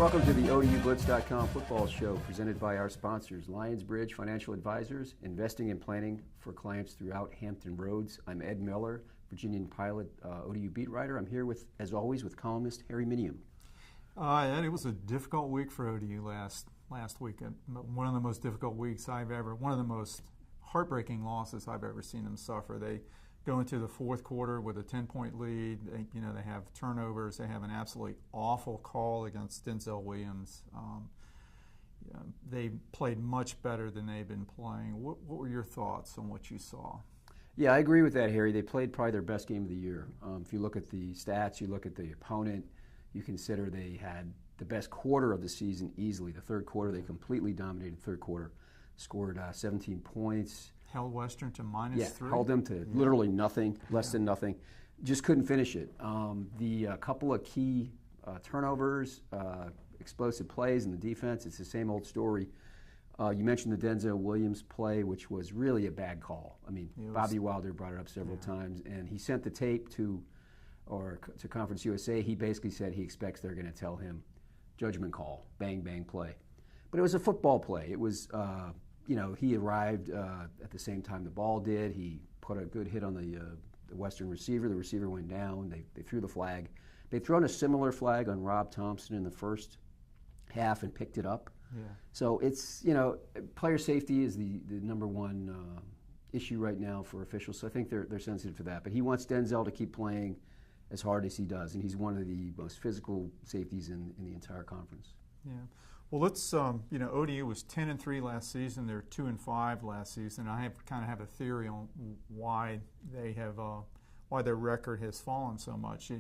Welcome to the ODUblitz.com football show presented by our sponsors, Lionsbridge Financial Advisors, investing and planning for clients throughout Hampton Roads. I'm Ed Miller, Virginian-Pilot ODU beat writer. I'm here with, as always, with columnist Harry Minium. Ed, it was a difficult week for ODU last week. One of the most difficult weeks one of the most heartbreaking losses I've ever seen them suffer. They go into the fourth quarter with a 10-point lead. They have turnovers. They have an absolutely awful call against Denzel Williams. They played much better than they've been playing. What were your thoughts on what you saw? Yeah, I agree with that, Harry. They played probably their best game of the year. If you look at the stats, you look at the opponent, you consider they had the best quarter of the season easily. The third quarter, they completely dominated the third quarter, scored 17 points. Held Western to -3. Held them to literally nothing, less than nothing. Just couldn't finish it. The couple of key turnovers, explosive plays in the defense, it's the same old story. You mentioned the Denzel Williams play, which was really a bad call. I mean, Bobby Wilder brought it up several times, and he sent the tape to Conference USA. He basically said he expects they're going to tell him, judgment call, bang, bang play. But it was a football play. It was, he arrived at the same time the ball did. He put a good hit on the Western receiver. The receiver went down. They threw the flag. They'd thrown a similar flag on Rob Thompson in the first half and picked it up. Yeah. So it's, player safety is the number one issue right now for officials. So I think they're sensitive to that. But he wants Denzel to keep playing as hard as he does, and he's one of the most physical safeties in the entire conference. Yeah. Well, let's, ODU was 10-3 last season. They're 2-5 last season. I have a theory on why their record has fallen so much.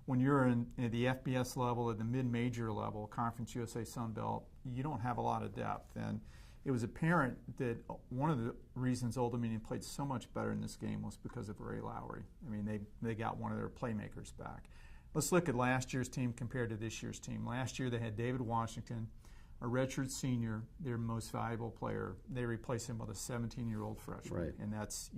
When you're at the FBS level, at the mid-major level, Conference USA Sun Belt, you don't have a lot of depth. And it was apparent that one of the reasons Old Dominion played so much better in this game was because of Ray Lowry. I mean, they got one of their playmakers back. Let's look at last year's team compared to this year's team. Last year they had David Washington, a redshirt senior, their most valuable player. They replaced him with a 17-year-old freshman, right. And that's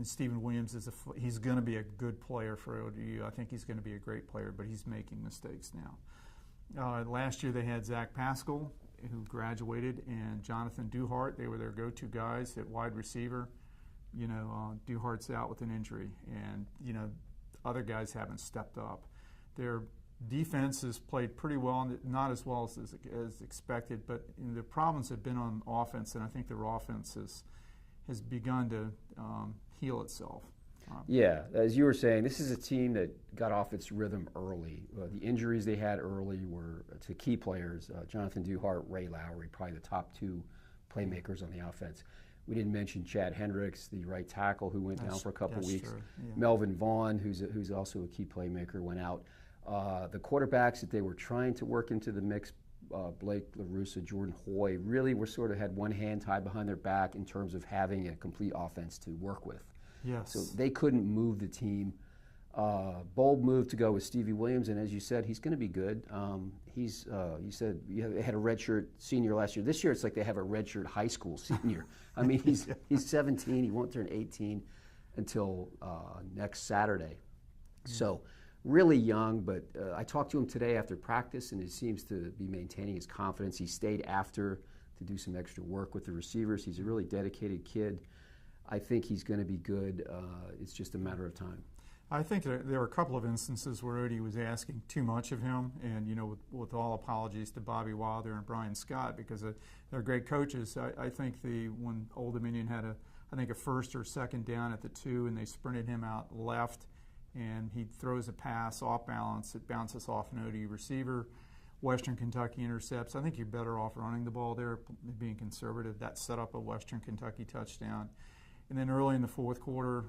Stephen Williams he's going to be a good player for ODU. I think he's going to be a great player, but he's making mistakes now. Last year they had Zach Pascal, who graduated, and Jonathan Duhart. They were their go-to guys at wide receiver. Duhart's out with an injury, and other guys haven't stepped up. Their defense has played pretty well, not as well as expected, but the problems have been on offense, and I think their offense has begun to heal itself. Yeah, as you were saying, this is a team that got off its rhythm early. The injuries they had early were to key players, Jonathan Duhart, Ray Lowry, probably the top two playmakers on the offense. We didn't mention Chad Hendricks, the right tackle, who went down for a couple of weeks. Yeah. Melvin Vaughn, who's also a key playmaker, went out. The quarterbacks that they were trying to work into the mix, Blake LaRussa, Jordan Hoy, really had one hand tied behind their back in terms of having a complete offense to work with. Yes. So they couldn't move the team. Bold move to go with Stevie Williams, and as you said, he's going to be good. You said they had a redshirt senior last year. This year it's like they have a redshirt high school senior. I mean, he's 17. He won't turn 18 until next Saturday. So really young, but I talked to him today after practice, and he seems to be maintaining his confidence. He stayed after to do some extra work with the receivers. He's a really dedicated kid. I think he's going to be good. It's just a matter of time. I think there were a couple of instances where ODU was asking too much of him, and with all apologies to Bobby Wilder and Brian Scott, because they're great coaches. I think when Old Dominion had a first or second down at the 2, and they sprinted him out left, and he throws a pass off balance, it bounces off an ODU receiver. Western Kentucky intercepts. I think you're better off running the ball there, being conservative. That set up a Western Kentucky touchdown. And then early in the fourth quarter,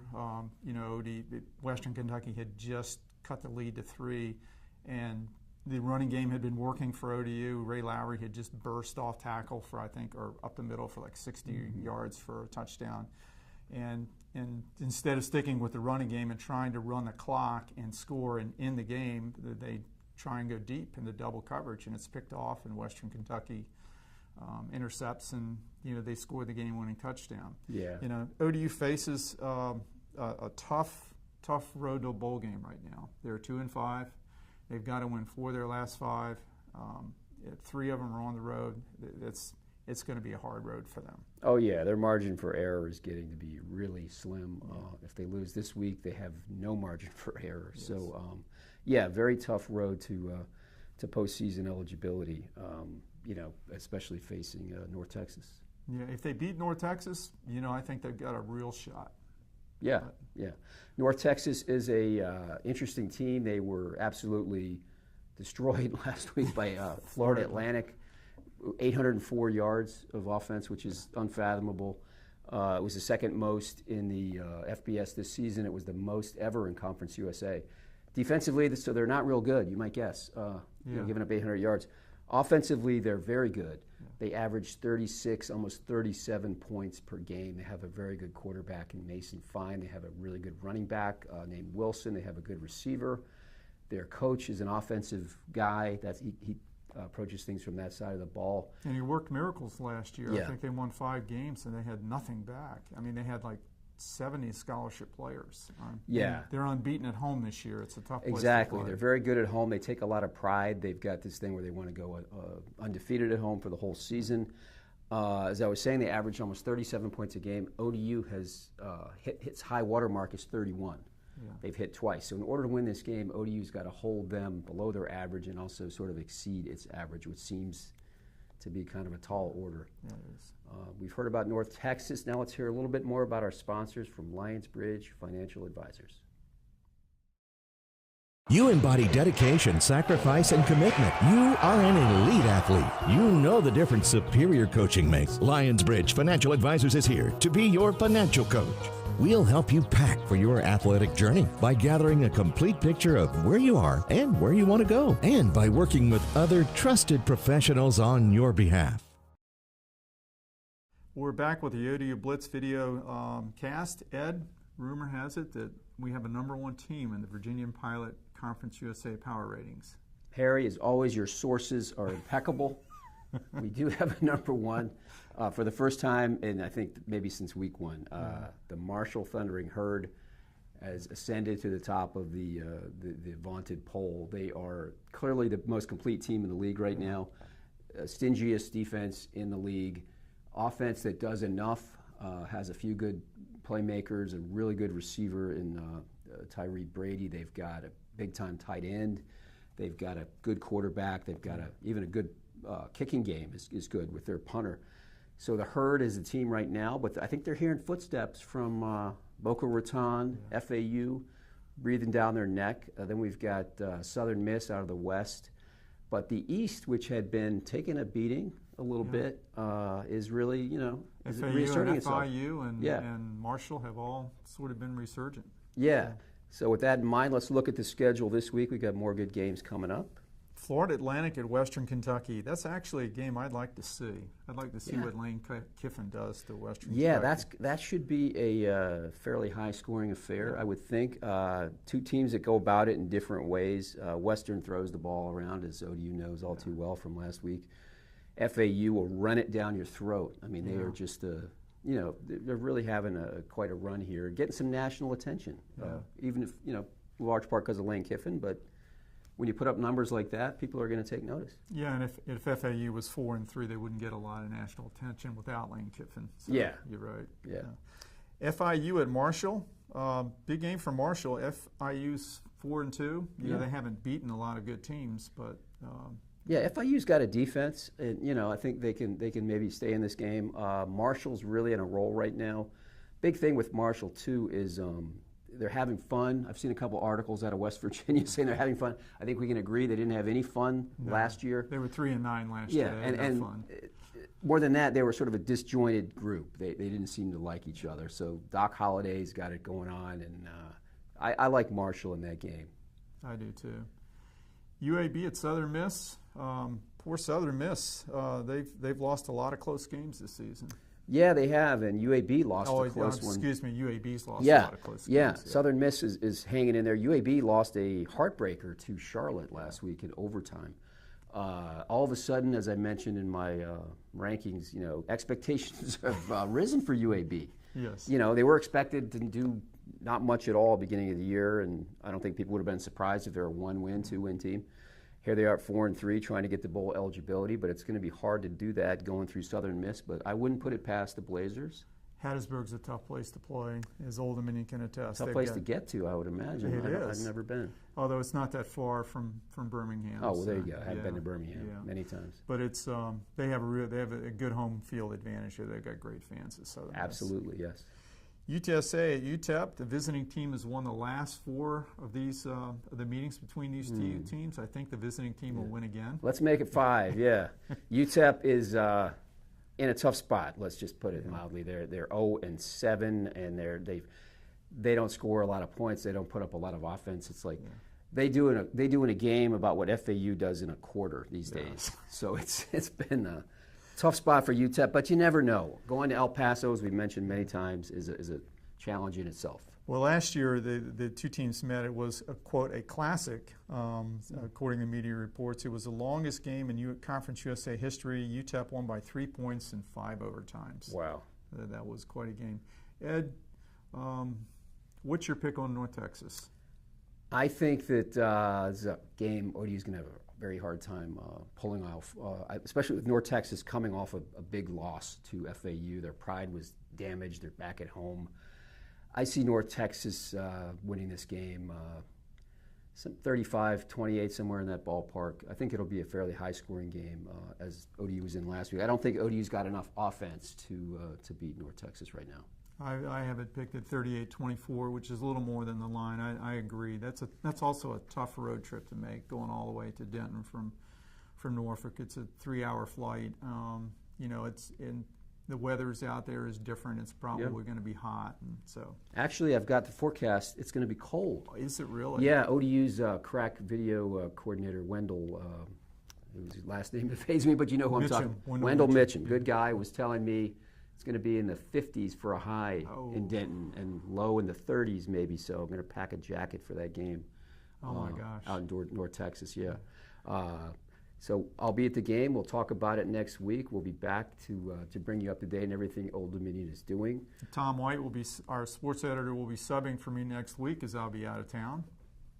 Western Kentucky had just cut the lead to 3, and the running game had been working for ODU. Ray Lowry had just burst off tackle or up the middle for like 60 yards for a touchdown. And instead of sticking with the running game and trying to run the clock and score in the game, they try and go deep into double coverage, and it's picked off, and Western Kentucky intercepts, and they score the game-winning touchdown. Yeah. ODU faces a tough road to a bowl game right now. They're 2-5. They've got to win 4 of their last 5. 3 of them are on the road. It's going to be a hard road for them. Oh yeah, their margin for error is getting to be really slim. If they lose this week, they have no margin for error. Yes. So yeah, very tough road to postseason eligibility. Especially facing North Texas. Yeah, if they beat North Texas, I think they've got a real shot. Yeah. North Texas is a interesting team. They were absolutely destroyed last week by Florida Atlantic. 804 yards of offense, which is unfathomable. It was the second most in the FBS this season. It was the most ever in Conference USA. Defensively, so they're not real good, you might guess, giving up 800 yards. Offensively, they're very good. Yeah. They average 36, almost 37 points per game. They have a very good quarterback in Mason Fine. They have a really good running back named Wilson. They have a good receiver. Their coach is an offensive guy. He approaches things from that side of the ball. And he worked miracles last year. Yeah. I think they won 5 games and they had nothing back. I mean, they had like 70 scholarship players. Yeah. They're unbeaten at home this year. It's a tough place Exactly. to play. They're very good at home. They take a lot of pride. They've got this thing where they want to go undefeated at home for the whole season. As I was saying, they average almost 37 points a game. ODU has its high water mark is 31. Yeah. They've hit twice. So in order to win this game, ODU's got to hold them below their average and also sort of exceed its average, which seems to be kind of a tall order. Yeah, it is. We've heard about North Texas. Now let's hear a little bit more about our sponsors from Lionsbridge Financial Advisors. You embody dedication, sacrifice, and commitment. You are an elite athlete. You know the difference superior coaching makes. Lionsbridge Financial Advisors is here to be your financial coach. We'll help you pack for your athletic journey by gathering a complete picture of where you are and where you want to go, and by working with other trusted professionals on your behalf. We're back with the ODU Blitz video cast. Ed, rumor has it that we have a #1 team in the Virginian-Pilot Conference USA Power Ratings. Harry, as always, your sources are impeccable. We do have a #1 for the first time, and I think maybe since week 1. The Marshall Thundering Herd has ascended to the top of the vaunted poll. They are clearly the most complete team in the league right now. Stingiest defense in the league. Offense that does enough, has a few good playmakers, a really good receiver in Tyree Brady. They've got a big-time tight end. They've got a good quarterback. They've got even a good kicking game is good with their punter. So the Herd is a team right now, but I think they're hearing footsteps from Boca Raton, FAU, breathing down their neck. Then we've got Southern Miss out of the West. But the East, which had been taking a beating a little bit, is really, is reasserting itself. FIU and Marshall have all sort of been resurgent. Yeah. So with that in mind, let's look at the schedule this week. We've got more good games coming up. Florida Atlantic at Western Kentucky. That's actually a game I'd like to see. I'd like to see what Lane Kiffin does to Western Kentucky. That should be a fairly high-scoring affair, I would think. 2 teams that go about it in different ways. Western throws the ball around, as ODU knows all too well from last week. FAU will run it down your throat. I mean, they are just they're really having quite a run here, getting some national attention, even if, large part because of Lane Kiffin, but when you put up numbers like that, people are going to take notice. Yeah, and if FAU was 4-3, they wouldn't get a lot of national attention without Lane Kiffin. So you're right. Yeah. FIU at Marshall, big game for Marshall. FIU's 4-2. They haven't beaten a lot of good teams, but FIU's got a defense, and I think they can maybe stay in this game. Marshall's really in a roll right now. Big thing with Marshall too is they're having fun. I've seen a couple articles out of West Virginia saying they're having fun. I think we can agree they didn't have any fun last year. They were 3-9 last year. And fun. More than that, they were sort of a disjointed group. They didn't seem to like each other. So Doc Holliday's got it going on, and I like Marshall in that game. I do too. UAB at Southern Miss. Poor Southern Miss. They've lost a lot of close games this season. Yeah, they have, and UAB lost a close one. Excuse me, UAB's lost a lot of close games. Yeah, Southern Miss is hanging in there. UAB lost a heartbreaker to Charlotte last week in overtime. All of a sudden, as I mentioned in my rankings, expectations have risen for UAB. Yes. They were expected to do not much at all beginning of the year, and I don't think people would have been surprised if they're a 1-win, 2-win team. Here they are at 4-3, trying to get the bowl eligibility, but it's going to be hard to do that going through Southern Miss. But I wouldn't put it past the Blazers. Hattiesburg's a tough place to play, as Old Dominion can attest. Tough place to get to, I would imagine. It is. I've never been. Although it's not that far from Birmingham. Oh, well, there you go. I've been to Birmingham many times. But it's they have a good home field advantage here. They've got great fans at Southern Miss. Absolutely, yes. UTSA at UTEP, the visiting team has won the last 4 of these the meetings between these two teams. I think the visiting team will win again. Let's make it 5. Yeah, UTEP is in a tough spot. Let's just put it mildly. They're 0-7, and they don't score a lot of points. They don't put up a lot of offense. It's like they do in a game about what FAU does in a quarter these days. So it's been a tough spot for UTEP, but you never know. Going to El Paso, as we mentioned many times, is a challenge in itself. Well, last year the two teams met. It was a classic, according to media reports. It was the longest game in Conference USA history. UTEP won by 3 points in 5 overtimes. Wow, that was quite a game. Ed, what's your pick on North Texas? I think that it's a game ODU's going to have a very hard time pulling off, especially with North Texas coming off a big loss to FAU. Their pride was damaged. They're back at home. I see North Texas winning this game, 35-28, somewhere in that ballpark. I think it'll be a fairly high-scoring game, as ODU was in last week. I don't think ODU's got enough offense to beat North Texas right now. I have it picked at 38-24, which is a little more than the line. I agree. That's also a tough road trip to make, going all the way to Denton from Norfolk. It's a 3-hour flight. The weather's out there is different. It's probably going to be hot, and so. Actually, I've got the forecast. It's going to be cold. Is it really? Yeah, ODU's crack video coordinator, Wendell. His last name evades me, but you know who I'm talking about. Wendell Mitchum, good guy, was telling me it's going to be in the 50s for a high in Denton and low in the 30s maybe. So I'm going to pack a jacket for that game. Oh my gosh! Out in North Texas, yeah. So I'll be at the game. We'll talk about it next week. We'll be back to bring you up to date on everything Old Dominion is doing. Tom White will be our sports editor. Will be subbing for me next week as I'll be out of town.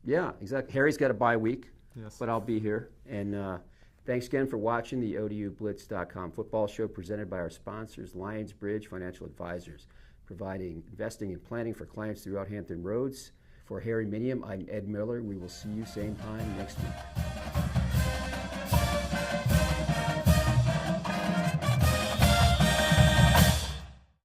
Yeah, exactly. Harry's got a bye week, yes, but I'll be here. And thanks again for watching the ODUblitz.com football show presented by our sponsors, Lions Bridge Financial Advisors, providing investing and planning for clients throughout Hampton Roads. For Harry Minium, I'm Ed Miller. We will see you same time next week.